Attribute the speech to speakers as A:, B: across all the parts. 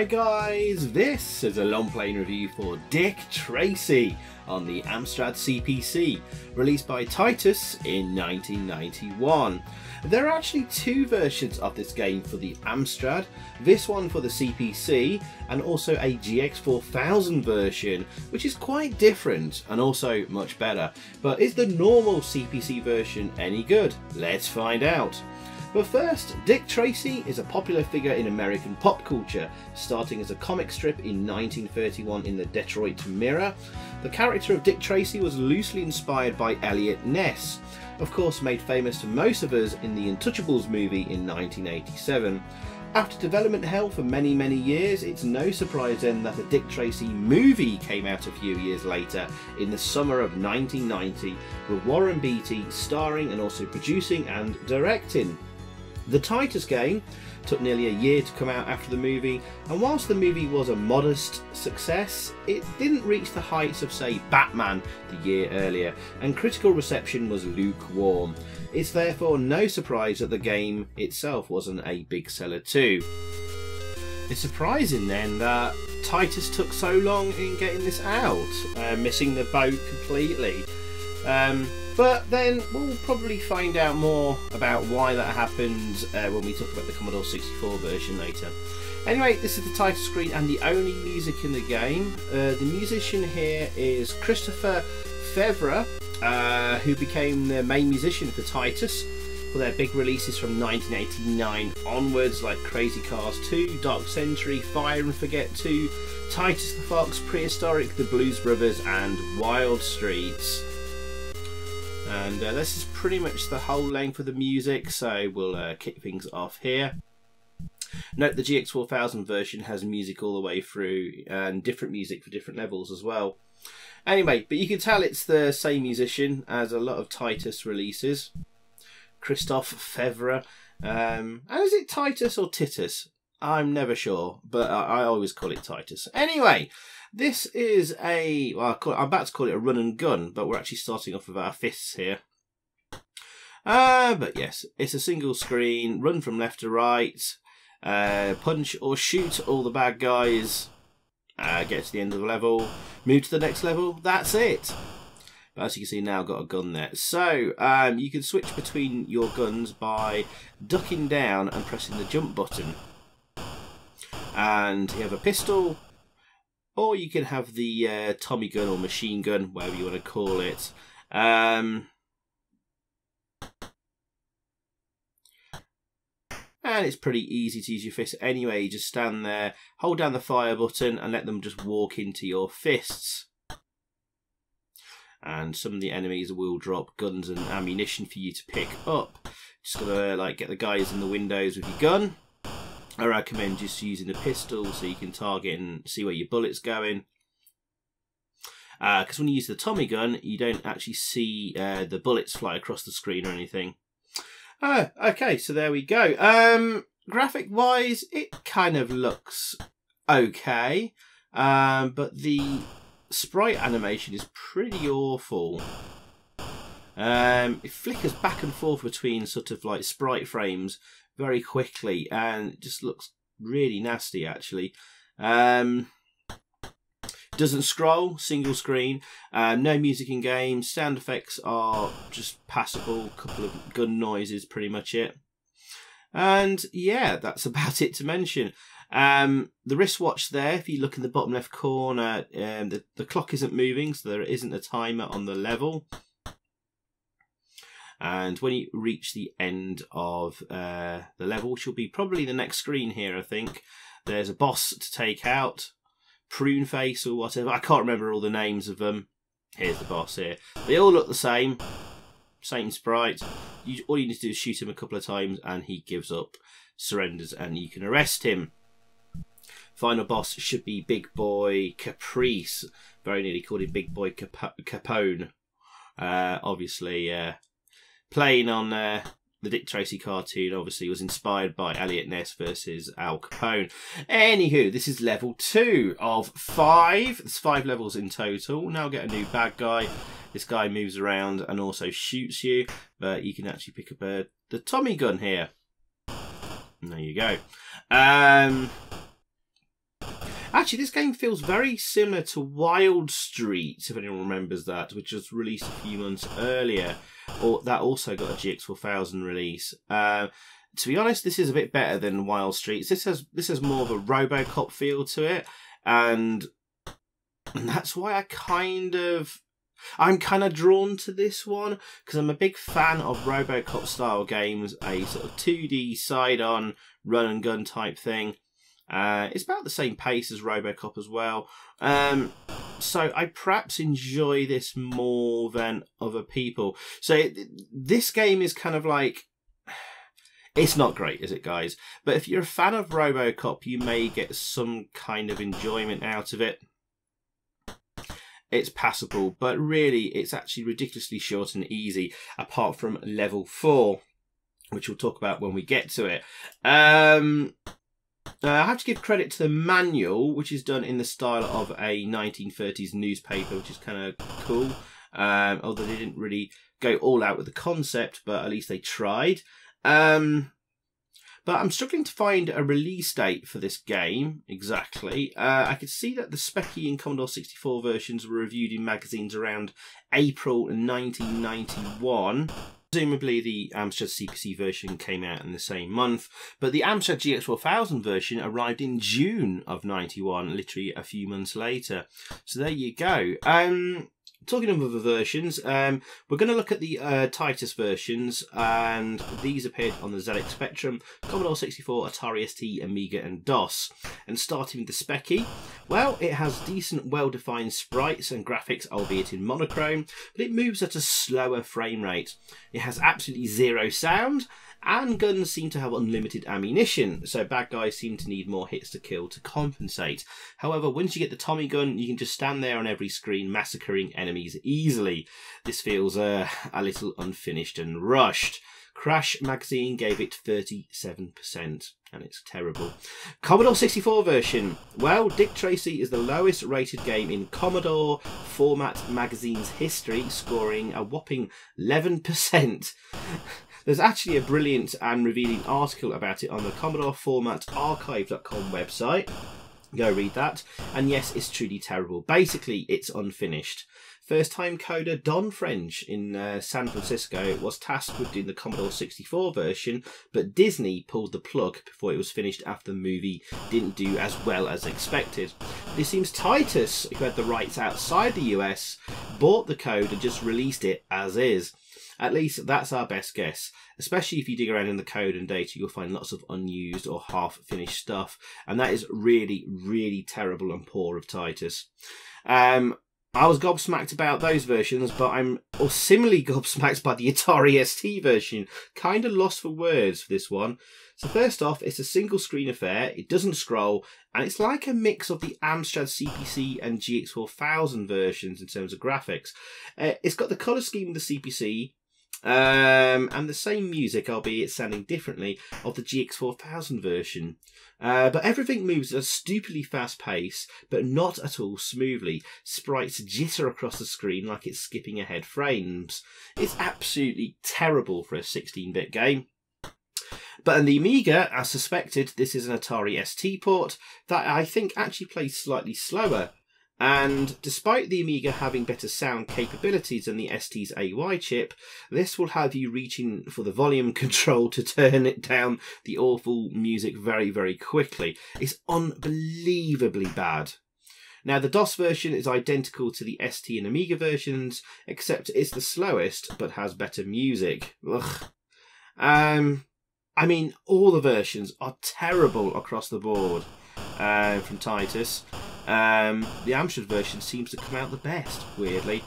A: Hi guys, this is a long playing review for Dick Tracy on the AMSTRAD CPC, released by Titus in 1991. There are actually two versions of this game for the Amstrad, this one for the CPC and also a GX4000 version, which is quite different and also much better. But is the normal CPC version any good? Let's find out. But first, Dick Tracy is a popular figure in American pop culture, starting as a comic strip in 1931 in the Detroit Mirror. The character of Dick Tracy was loosely inspired by Eliot Ness, of course made famous to most of us in the Untouchables movie in 1987. After development hell for many years, it's no surprise then that a Dick Tracy movie came out a few years later in the summer of 1990, with Warren Beatty starring and also producing and directing. The Titus game took nearly a year to come out after the movie, and whilst the movie was a modest success, it didn't reach the heights of, say, Batman the year earlier, and critical reception was lukewarm. It's therefore no surprise that the game itself wasn't a big seller too. It's surprising then that Titus took so long in getting this out, missing the boat completely. But then we'll probably find out more about why that happened when we talk about the Commodore 64 version later. Anyway, this is the title screen and the only music in the game. The musician here is Christopher Fevre, who became the main musician for Titus for their big releases from 1989 onwards, like Crazy Cars 2, Dark Century, Fire and Forget 2, Titus the Fox, Prehistoric, The Blues Brothers and Wild Streets. And this is pretty much the whole length of the music, so we'll kick things off here. Note the GX4000 version has music all the way through and different music for different levels as well. Anyway, but you can tell it's the same musician as a lot of Titus releases. Christophe Fevre. And is it Titus or Titus? I'm never sure, but I always call it Titus. Anyway, this is a, well, I'm about to call it a run and gun, but we're actually starting off with our fists here. But yes, it's a single screen, run from left to right, punch or shoot all the bad guys, get to the end of the level, move to the next level, that's it. But as you can see now, I've got a gun there. So, you can switch between your guns by ducking down and pressing the jump button. And you have a pistol, or you can have the Tommy gun or machine gun, whatever you want to call it. And it's pretty easy to use your fists anyway. You just stand there, hold down the fire button and let them just walk into your fists. And some of the enemies will drop guns and ammunition for you to pick up. Just gotta like get the guys in the windows with your gun. I recommend just using the pistol so you can target and see where your bullet's going. Because when you use the Tommy gun, you don't actually see the bullets fly across the screen or anything. Okay, so there we go. Graphic-wise, it kind of looks okay. But the sprite animation is pretty awful. It flickers back and forth between sort of like sprite frames very quickly, and it just looks really nasty actually. Doesn't scroll, single screen, no music in game, sound effects are just passable, couple of gun noises, pretty much it. And yeah, that's about it to mention. The wristwatch there, if you look in the bottom left corner, the clock isn't moving, so there isn't a timer on the level. And when you reach the end of the level, which will be probably the next screen here, I think, there's a boss to take out. Prune Face or whatever. I can't remember all the names of them. Here's the boss here. They all look the same. Same sprite. All you need to do is shoot him a couple of times and he gives up, surrenders, and you can arrest him. Final boss should be Big Boy Caprice. Very nearly called him Big Boy Capone. Obviously, playing on the Dick Tracy cartoon, obviously was inspired by Eliot Ness versus Al Capone. Anywho, this is level 2 of 5. There's 5 levels in total. Now get a new bad guy. This guy moves around and also shoots you, but you can actually pick up the Tommy gun here. And there you go. Actually, this game feels very similar to Wild Street, if anyone remembers that, which was released a few months earlier. Or that also got a GX4000 release. To be honest, this is a bit better than Wild Streets. This has more of a RoboCop feel to it, and that's why I'm kind of drawn to this one, because I'm a big fan of RoboCop style games, a sort of 2D side-on run and gun type thing. It's about the same pace as RoboCop as well. So I perhaps enjoy this more than other people. So this game is kind of like, it's not great, is it, guys? But if you're a fan of RoboCop, you may get some kind of enjoyment out of it. It's passable, but really, it's actually ridiculously short and easy, apart from level 4, which we'll talk about when we get to it. I have to give credit to the manual, which is done in the style of a 1930s newspaper, which is kind of cool. Although they didn't really go all out with the concept, but at least they tried. But I'm struggling to find a release date for this game, exactly. I could see that the Speccy and Commodore 64 versions were reviewed in magazines around April 1991. Presumably the Amstrad CPC version came out in the same month, but the Amstrad GX4000 version arrived in June of 91, literally a few months later. So there you go. Talking of other versions, we're going to look at the Titus versions, and these appeared on the ZX Spectrum, Commodore 64, Atari ST, Amiga and DOS. And starting with the Speccy, well, it has decent, well-defined sprites and graphics, albeit in monochrome, but it moves at a slower frame rate. It has absolutely zero sound, and guns seem to have unlimited ammunition, so bad guys seem to need more hits to kill to compensate. However, once you get the Tommy gun, you can just stand there on every screen massacring enemies easily. This feels a little unfinished and rushed. Crash magazine gave it 37%, and it's terrible. Commodore 64 version. Well, Dick Tracy is the lowest rated game in Commodore format magazine's history, scoring a whopping 11%. There's actually a brilliant and revealing article about it on the Commodore Format Archive.com website. Go read that. And yes, it's truly terrible. Basically, it's unfinished. First-time coder Don French in San Francisco was tasked with doing the Commodore 64 version, but Disney pulled the plug before it was finished after the movie didn't do as well as expected. It seems Titus, who had the rights outside the US, bought the code and just released it as is. At least that's our best guess. Especially if you dig around in the code and data, you'll find lots of unused or half-finished stuff. And that is really, really terrible and poor of Titus. I was gobsmacked about those versions, but I'm similarly gobsmacked by the Atari ST version. Kind of lost for words for this one. So first off, it's a single screen affair, it doesn't scroll, and it's like a mix of the Amstrad CPC and GX4000 versions in terms of graphics. It's got the colour scheme of the CPC, and the same music, albeit sounding differently, of the GX4000 version. But everything moves at a stupidly fast pace, but not at all smoothly. Sprites jitter across the screen like it's skipping ahead frames. It's absolutely terrible for a 16-bit game. But on the Amiga, as suspected, this is an Atari ST port that I think actually plays slightly slower. And despite the Amiga having better sound capabilities than the ST's AY chip, this will have you reaching for the volume control to turn it down the awful music very, very quickly. It's unbelievably bad. Now, the DOS version is identical to the ST and Amiga versions, except it's the slowest, but has better music. Ugh. I mean, all the versions are terrible across the board from Titus. The Amstrad version seems to come out the best, weirdly.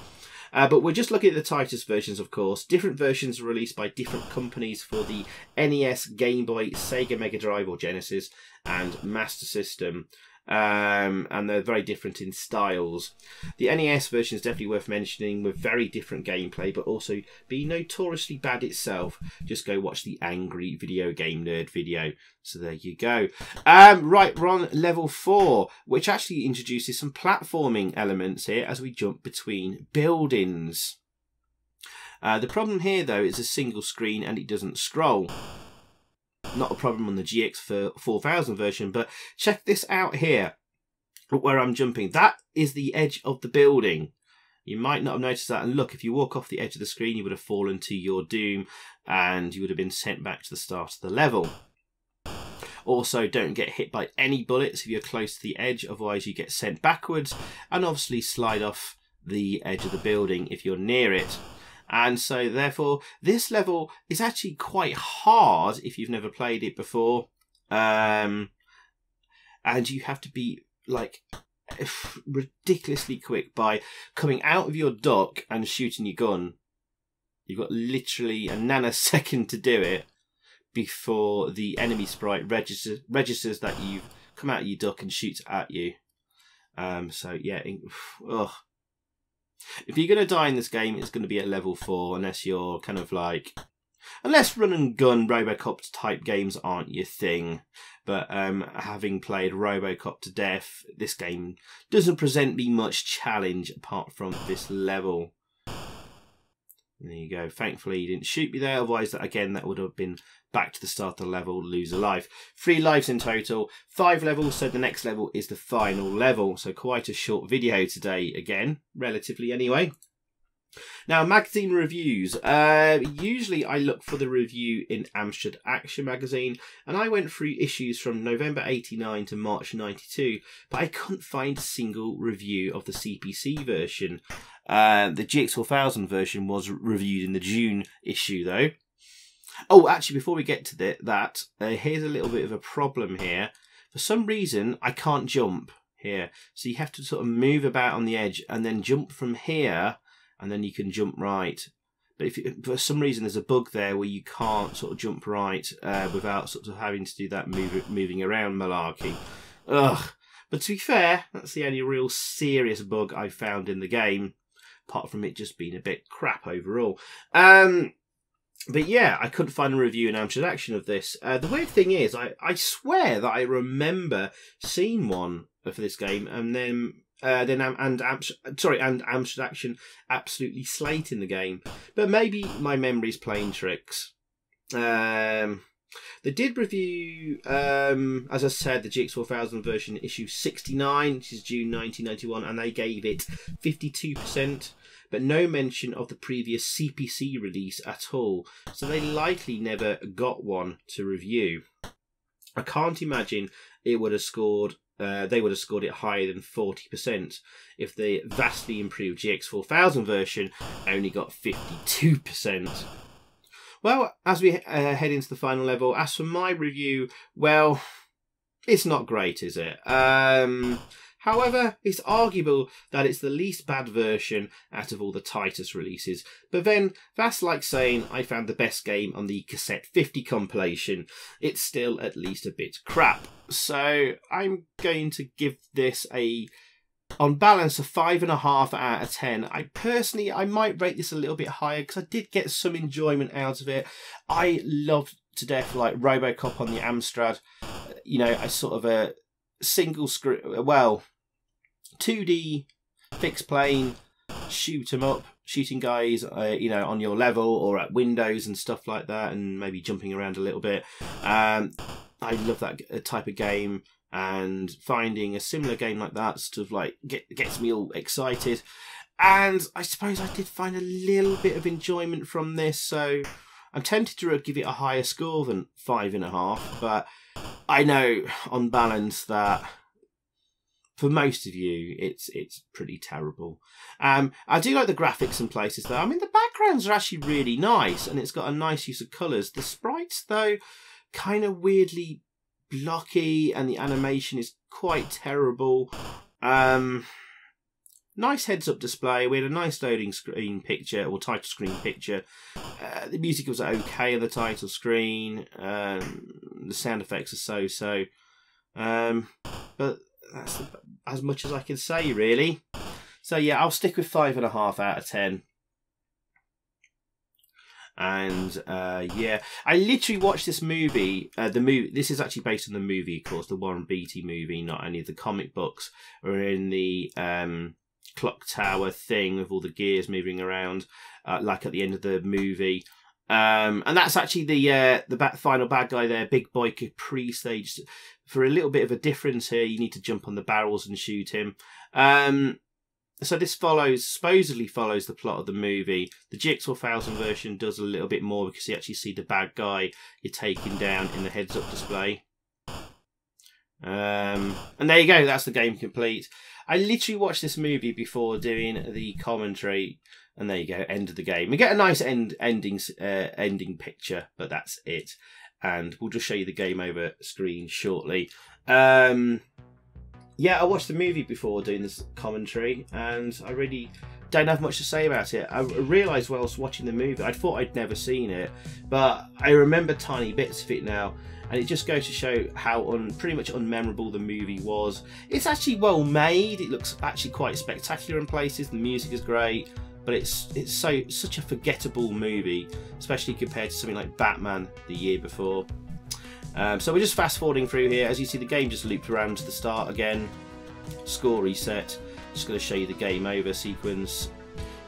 A: But we're just looking at the Titus versions, of course. Different versions are released by different companies for the NES, Game Boy, Sega Mega Drive or Genesis, and Master System. And they're very different in styles. The NES version is definitely worth mentioning, with very different gameplay, but also being notoriously bad itself. Just go watch the Angry Video Game Nerd video. So there you go. Right, we're on level 4, which actually introduces some platforming elements here as we jump between buildings. The problem here, though, is a single screen and it doesn't scroll. Not a problem on the GX4000 version, but check this out here. where I'm jumping, that is the edge of the building. You might not have noticed that. And look, if you walk off the edge of the screen, you would have fallen to your doom and you would have been sent back to the start of the level. Also, don't get hit by any bullets if you're close to the edge, otherwise you get sent backwards. And obviously slide off the edge of the building if you're near it. And so therefore, this level is actually quite hard if you've never played it before. And you have to be like ridiculously quick by coming out of your duck and shooting your gun. You've got literally a nanosecond to do it before the enemy sprite registers that you've come out of your duck and shoots at you. So yeah, ugh. If you're going to die in this game, it's going to be at level 4, unless you're kind of like... Unless run and gun Robocop type games aren't your thing. But having played Robocop to death, this game doesn't present me much challenge apart from this level. There you go. Thankfully, he didn't shoot me there. Otherwise, again, that would have been back to the start of the level, lose a life. 3 lives in total, 5 levels, so the next level is the final level. So quite a short video today, again, relatively anyway. Now, magazine reviews. Usually I look for the review in Amstrad Action magazine, and I went through issues from November 89 to March 92, but I couldn't find a single review of the CPC version. The GX4000 version was reviewed in the June issue, though. Oh, actually, before we get to that, here's a little bit of a problem here. For some reason, I can't jump here. So you have to sort of move about on the edge and then jump from here, and then you can jump right. But if for some reason there's a bug there where you can't sort of jump right without sort of having to do that moving around malarkey. Ugh. But to be fair, that's the only real serious bug I found in the game, apart from it just being a bit crap overall. But yeah, I couldn't find a review in Amstrad Action of this. The weird thing is, I swear that I remember seeing one for this game, and then Amstrad Action absolutely slating the game. But maybe my memory's playing tricks. They did review, as I said, the GX4000 version, issue 69, which is June 1991, and they gave it 52%. But no mention of the previous CPC release at all, so they likely never got one to review. I can't imagine it would have scored. They would have scored it higher than 40% if the vastly improved GX4000 version only got 52%. Well, as we head into the final level, as for my review, well, it's not great, is it? However, it's arguable that it's the least bad version out of all the Titus releases. But then, that's like saying I found the best game on the Cassette 50 compilation. It's still at least a bit crap. So, I'm going to give this on balance, a 5.5 out of 10. I might rate this a little bit higher because I did get some enjoyment out of it. I loved to death, like, Robocop on the Amstrad. You know, a sort of a single screen, well, 2D fixed plane shoot 'em up, shooting guys, you know, on your level or at windows and stuff like that, and maybe jumping around a little bit. I love that type of game, and finding a similar game like that sort of like gets me all excited. And I suppose I did find a little bit of enjoyment from this, so I'm tempted to give it a higher score than 5.5, but I know on balance that for most of you it's pretty terrible. I do like the graphics in places though. I mean, the backgrounds are actually really nice, and it's got a nice use of colours. The sprites though, kind of weirdly blocky, and the animation is quite terrible. Nice heads-up display. We had a nice loading screen picture, or title screen picture. The music was okay on the title screen. The sound effects are so-so. But that's as much as I can say, really. So yeah, I'll stick with 5.5 out of 10. And yeah, I literally watched this movie. This is actually based on the movie, of course, the Warren Beatty movie, not any of the comic books, or in the clock tower thing with all the gears moving around, like at the end of the movie. And that's actually the final bad guy there, Big Boy Caprice. Stage. For a little bit of a difference here, you need to jump on the barrels and shoot him. So this supposedly follows the plot of the movie. The Jigsaw 1000 version does a little bit more because you actually see the bad guy you're taking down in the heads-up display. And there you go, that's the game complete. I literally watched this movie before doing the commentary, and there you go, end of the game. We get a nice ending picture, but that's it. And we'll just show you the game over screen shortly. Yeah, I watched the movie before doing this commentary, and I really don't have much to say about it. I realised while I was watching the movie, I thought I'd never seen it, but I remember tiny bits of it now, and it just goes to show how pretty much unmemorable the movie was. It's actually well made. It looks actually quite spectacular in places. The music is great, but it's such a forgettable movie, especially compared to something like Batman the year before. So we're just fast forwarding through here. As you see, the game just looped around to the start again. Score reset. Just going to show you the game over sequence.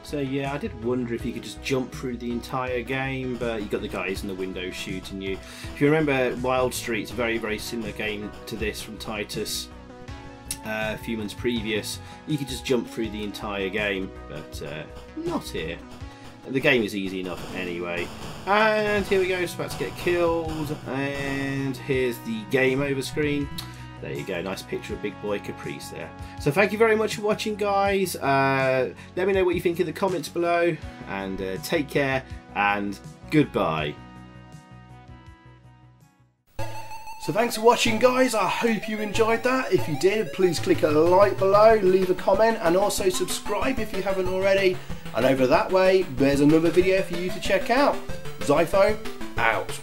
A: So yeah, I did wonder if you could just jump through the entire game, but you got the guys in the window shooting you. If you remember Wild Street's a very, very similar game to this from Titus a few months previous. You could just jump through the entire game, but not here. The game is easy enough anyway. And here we go, it's about to get killed. And here's the game over screen. There you go, nice picture of Big Boy Caprice there. So thank you very much for watching, guys. Let me know what you think in the comments below. And take care and goodbye. So thanks for watching, guys. I hope you enjoyed that. If you did, please click a like below, leave a comment, and also subscribe if you haven't already. And over that way, there's another video for you to check out. Zypho, out.